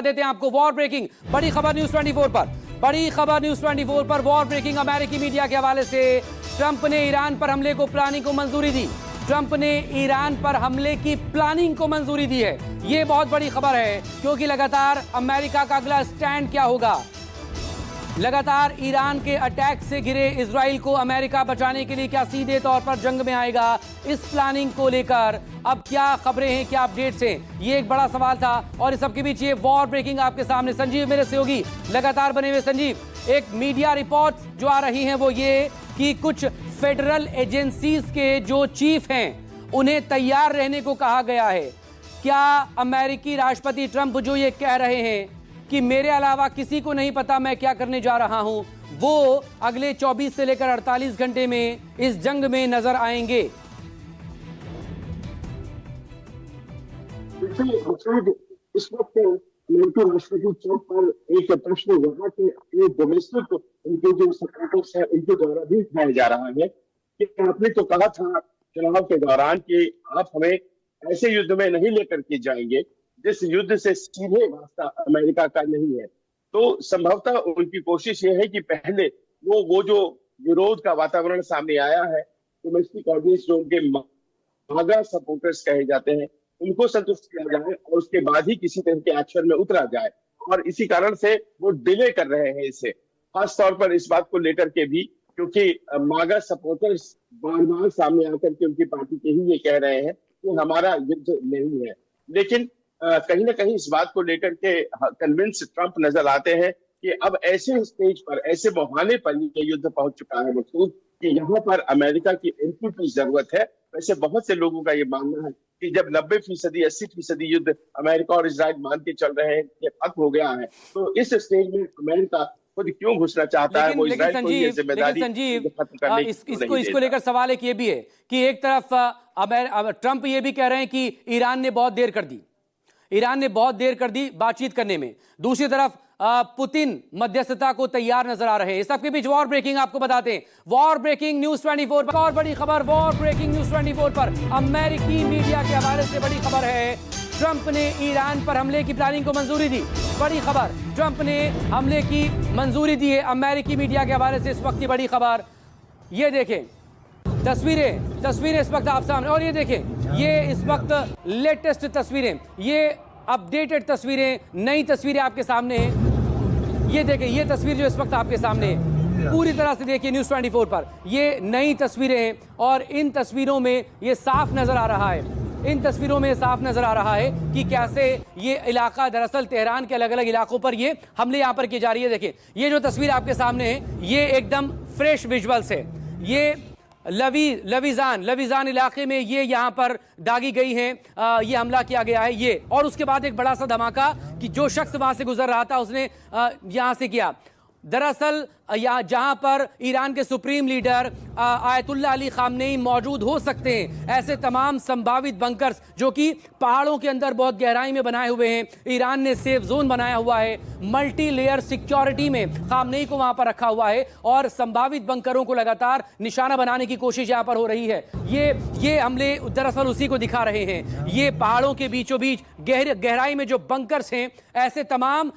देते हैं आपको वॉर ब्रेकिंग बड़ी खबर न्यूज 24 पर। बड़ी खबर न्यूज 24 पर वॉर ब्रेकिंग अमेरिकी मीडिया के हवाले से। ट्रंप ने ईरान पर हमले को प्लानिंग को मंजूरी दी। ट्रंप ने ईरान पर हमले की प्लानिंग को मंजूरी दी है। यह बहुत बड़ी खबर है क्योंकि लगातार अमेरिका का अगला स्टैंड क्या होगा। लगातार ईरान के अटैक से घिरे इजराइल को अमेरिका बचाने के लिए क्या सीधे तौर पर जंग में आएगा, इस प्लानिंग को लेकर अब क्या खबरें हैं, क्या अपडेट्स हैं, ये एक बड़ा सवाल था। और इस सबके बीच ये वॉर ब्रेकिंग आपके सामने। संजीव मेरे सहयोगी लगातार बने हुए। संजीव, एक मीडिया रिपोर्ट जो आ रही है वो ये कि कुछ फेडरल एजेंसीज के जो चीफ हैं उन्हें तैयार रहने को कहा गया है। क्या अमेरिकी राष्ट्रपति ट्रंप जो ये कह रहे हैं कि मेरे अलावा किसी को नहीं पता मैं क्या करने जा रहा हूं, वो अगले 24 से लेकर 48 घंटे में इस जंग में नजर आएंगे? इस वक्त अमेरिकी राष्ट्रपति ट्रंप पर एक प्रश्न हुआ कि अपने डोमेस्टिक उनके जो सपोर्टर्स हैं उनके द्वारा भी उठाया जा रहा है कि आपने तो कहा था चुनाव के दौरान कि आप हमें ऐसे युद्ध में नहीं लेकर के जाएंगे जिस युद्ध से सीधे वास्ता अमेरिका का नहीं है। तो संभवतः उनकी कोशिश ये है कि पहले वो जो विरोध का वातावरण सामने आया है, डोमेस्टिक ऑडियंस जो उनके मागा सपोर्टर्स कहे जाते हैं, उनको संतुष्ट किया जाए और उसके बाद ही किसी तरह के एक्शन में उतरा जाए। और इसी कारण से वो डिले कर रहे हैं इसे, खास तौर पर इस बात को लेकर के भी क्योंकि मागा सपोर्टर्स बार बार सामने आकर के उनकी पार्टी के ही ये कह रहे हैं कि हमारा युद्ध नहीं है। लेकिन कहीं ना कहीं इस बात को लेकर के कन्विंस ट्रंप नजर आते हैं कि अब ऐसे स्टेज पर, ऐसे मुहाने पर ये युद्ध पहुंच चुका है मकसूद कि यहाँ पर अमेरिका की एंट्री की जरूरत है। वैसे बहुत से लोगों का ये मानना है कि जब 90% 80% युद्ध अमेरिका और इजराइल मान के चल रहे हैं ये खत्म हो गया है, तो इस स्टेज में अमेरिका खुद क्यों घुसना चाहता है? वो इजराइल को ये जिम्मेदारी खत्म करने की इसको लेकर सवाल एक ये भी है कि एक तरफ ट्रंप ये भी कह रहे हैं कि ईरान ने बहुत देर कर दी बातचीत करने में, दूसरी तरफ पुतिन मध्यस्थता को तैयार नजर आ रहे हैं। इस सबके बीच वॉर ब्रेकिंग आपको बताते हैं। वॉर ब्रेकिंग न्यूज 24 पर और बड़ी खबर। वॉर ब्रेकिंग न्यूज 24 पर अमेरिकी मीडिया के हवाले से बड़ी खबर है। ट्रंप ने ईरान पर हमले की प्लानिंग को मंजूरी दी। बड़ी खबर, ट्रंप ने हमले की मंजूरी दी है। अमेरिकी मीडिया के हवाले से इस वक्त की बड़ी खबर। ये देखें तस्वीरें इस वक्त आप सामने, और ये देखें ये इस वक्त लेटेस्ट तस्वीरें, ये अपडेटेड तस्वीरें, नई तस्वीरें आपके सामने हैं। ये देखें ये तस्वीर जो इस वक्त आपके सामने है, पूरी तरह से देखिए न्यूज़ 24 पर ये नई तस्वीरें हैं और इन तस्वीरों में ये साफ नजर आ रहा है कि कैसे ये इलाका दरअसल तेहरान के अलग अलग इलाकों पर ये हमले यहाँ पर की जा रही है। देखिए ये जो तस्वीर आपके सामने है ये एकदम फ्रेश विजुअल्स है। ये लवीजान इलाके में ये यहाँ पर दागी गई हैं, ये हमला किया गया है ये। और उसके बाद एक बड़ा सा धमाका कि जो शख्स वहां से गुजर रहा था उसने यहां से किया। दरअसल जहां पर ईरान के supreme leader Ayatollah Ali Khamenei मौजूद हो सकते हैं, ऐसे तमाम संभावित बंकर्स जो कि पहाड़ों के अंदर बहुत गहराई में बनाए हुए हैं, ईरान ने सेफ जोन बनाया हुआ है, मल्टी लेयर सिक्योरिटी में खामनेई को वहां पर रखा हुआ है और संभावित बंकरों को लगातार निशाना बनाने की कोशिश यहां पर हो रही है। ये हमले दरअसल उसी को दिखा रहे हैं। ये पहाड़ों के बीचों बीच गहराई में जो बंकर्स हैं, ऐसे तमाम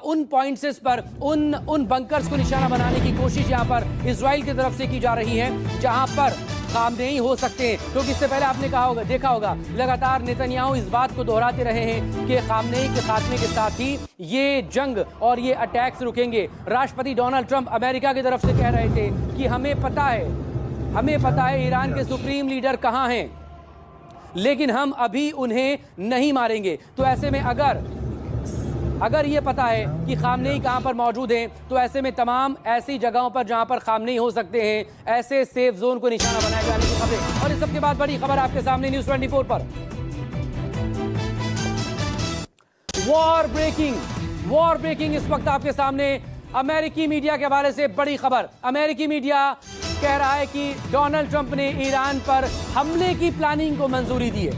उन पॉइंट्स पर उन बंकर्स को निशाना बनाने की कोशिश यहां पर इजराइल की तरफ से की जा रही है जहां पर खामनेई हो सकते हैं। क्योंकि इससे पहले आपने देखा होगा लगातार नेतन्याहू इस बात को दोहराते रहे हैं कि खामनेई के खात्मे के साथ ही ये जंग और ये अटैक्स रुकेंगे। राष्ट्रपति डोनाल्ड ट्रंप अमेरिका की तरफ से कह रहे थे कि हमें पता है ईरान के सुप्रीम लीडर कहां हैं, लेकिन हम अभी उन्हें नहीं मारेंगे। तो ऐसे में अगर ये पता है कि खामनेई कहां पर मौजूद हैं, तो ऐसे में तमाम ऐसी जगहों पर जहां पर खामनेई हो सकते हैं, ऐसे सेफ जोन को निशाना बनाए जाने की खबरें। और इस सबके बाद बड़ी खबर आपके सामने न्यूज़ 24 पर। वॉर ब्रेकिंग इस वक्त आपके सामने अमेरिकी मीडिया के हवाले से बड़ी खबर। अमेरिकी मीडिया कह रहा है कि डोनाल्ड ट्रंप ने ईरान पर हमले की प्लानिंग को मंजूरी दी है।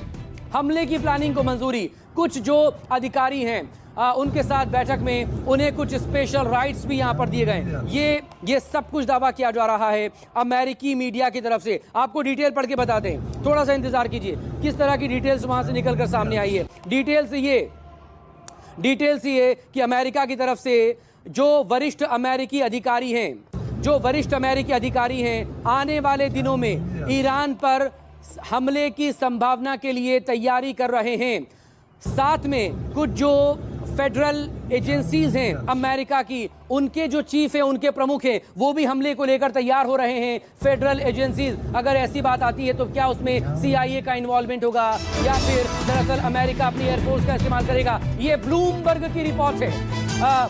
कुछ जो अधिकारी हैं उनके साथ बैठक में उन्हें कुछ स्पेशल राइट्स भी यहां पर दिए गए। ये सब कुछ दावा किया जा रहा है अमेरिकी मीडिया की तरफ से। आपको डिटेल पढ़ के बताते हैं, थोड़ा सा इंतजार कीजिए किस तरह की डिटेल्स वहां से निकलकर सामने आई है। डिटेल्स ये कि अमेरिका की तरफ से जो वरिष्ठ अमेरिकी अधिकारी हैं आने वाले दिनों में ईरान पर हमले की संभावना के लिए तैयारी कर रहे हैं। साथ में कुछ जो फेडरल एजेंसीज हैं अमेरिका की, उनके जो चीफ हैं, उनके प्रमुख हैं, वो भी हमले को लेकर तैयार हो रहे हैं। फेडरल एजेंसीज, अगर ऐसी बात आती है तो क्या उसमें CIA का इन्वॉल्वमेंट होगा या फिर दरअसल अमेरिका अपनी एयरफोर्स का इस्तेमाल करेगा? ये ब्लूमबर्ग की रिपोर्ट है।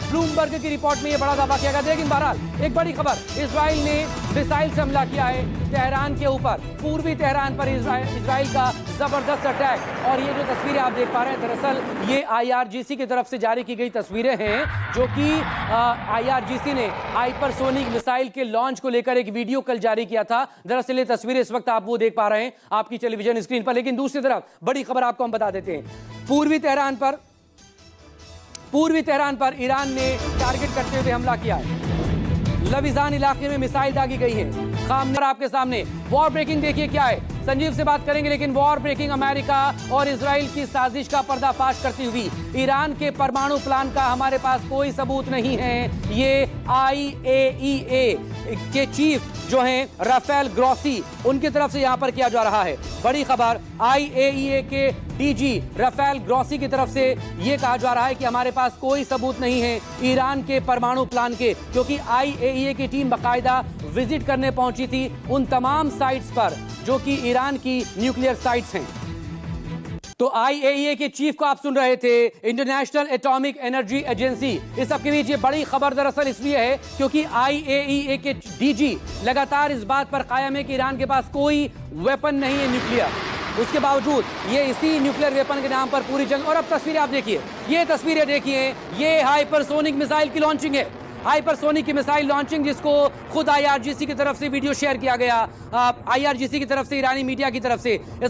ब्लूमबर्ग की रिपोर्ट में ये बड़ा दावा किया गया। लेकिन बहरहाल एक बड़ी खबर, इजराइल ने मिसाइल से हमला किया है तेहरान के ऊपर, पूर्वी तेहरान पर इजराइल का जबरदस्त अटैक। और ये जो तस्वीरें आप देख पा रहे हैं, दरअसल ये IRGC की तरफ से जारी की गई तस्वीरें हैं, जो कि IRGC ने हाइपरसोनिक मिसाइल के लॉन्च को लेकर एक वीडियो कल जारी किया था। दरअसल ये तस्वीरें इस वक्त आप वो देख पा रहे हैं आपकी टेलीविजन स्क्रीन पर। लेकिन दूसरी तरफ बड़ी खबर आपको हम बता देते हैं, पूर्वी तेहरान पर ईरान ने टारगेट करते हुए हमला किया है। लविजान इलाके में मिसाइल दागी गई है। खामनेर आपके सामने वॉर ब्रेकिंग देखिए क्या है। संजीव से बात करेंगे, लेकिन वॉर ब्रेकिंग अमेरिका और इजराइल की साजिश का पर्दाफाश करती हुई ईरान के परमाणु प्लान का हमारे पास कोई सबूत नहीं है। ये IAEA के चीफ जो हैं राफेल ग्रॉसी, उनकी तरफ से यहां पर किया जा रहा है। बड़ी खबर, IAEA के DG राफेल ग्रॉसी की तरफ से यह कहा जा रहा है कि हमारे पास कोई सबूत नहीं है ईरान के परमाणु प्लान के, क्योंकि IAEA की टीम बाकायदा विजिट करने पहुंची थी उन तमाम साइट्स पर जो कि ईरान की न्यूक्लियर साइट्स हैं। तो IAEA के चीफ को आप सुन रहे थे, इंटरनेशनल एटॉमिक एनर्जी एजेंसी। इस सब के बीच ये बड़ी खबर दरअसल इसलिए है क्योंकि IAEA के DG लगातार इस बात पर कायम है कि ईरान के पास कोई वेपन नहीं है न्यूक्लियर। उसके बावजूद ये इसी न्यूक्लियर वेपन के नाम पर पूरी जंग। और अब तस्वीरें आप देखिए, ये तस्वीरें देखिए, ये हाइपरसोनिक मिसाइल की लॉन्चिंग है। हाइपरसोनिक की मिसाइल लॉन्चिंग, जिसको खुद IRGC की तरफ से वीडियो शेयर किया गया, IRGC की तरफ से, ईरानी मीडिया की तरफ से।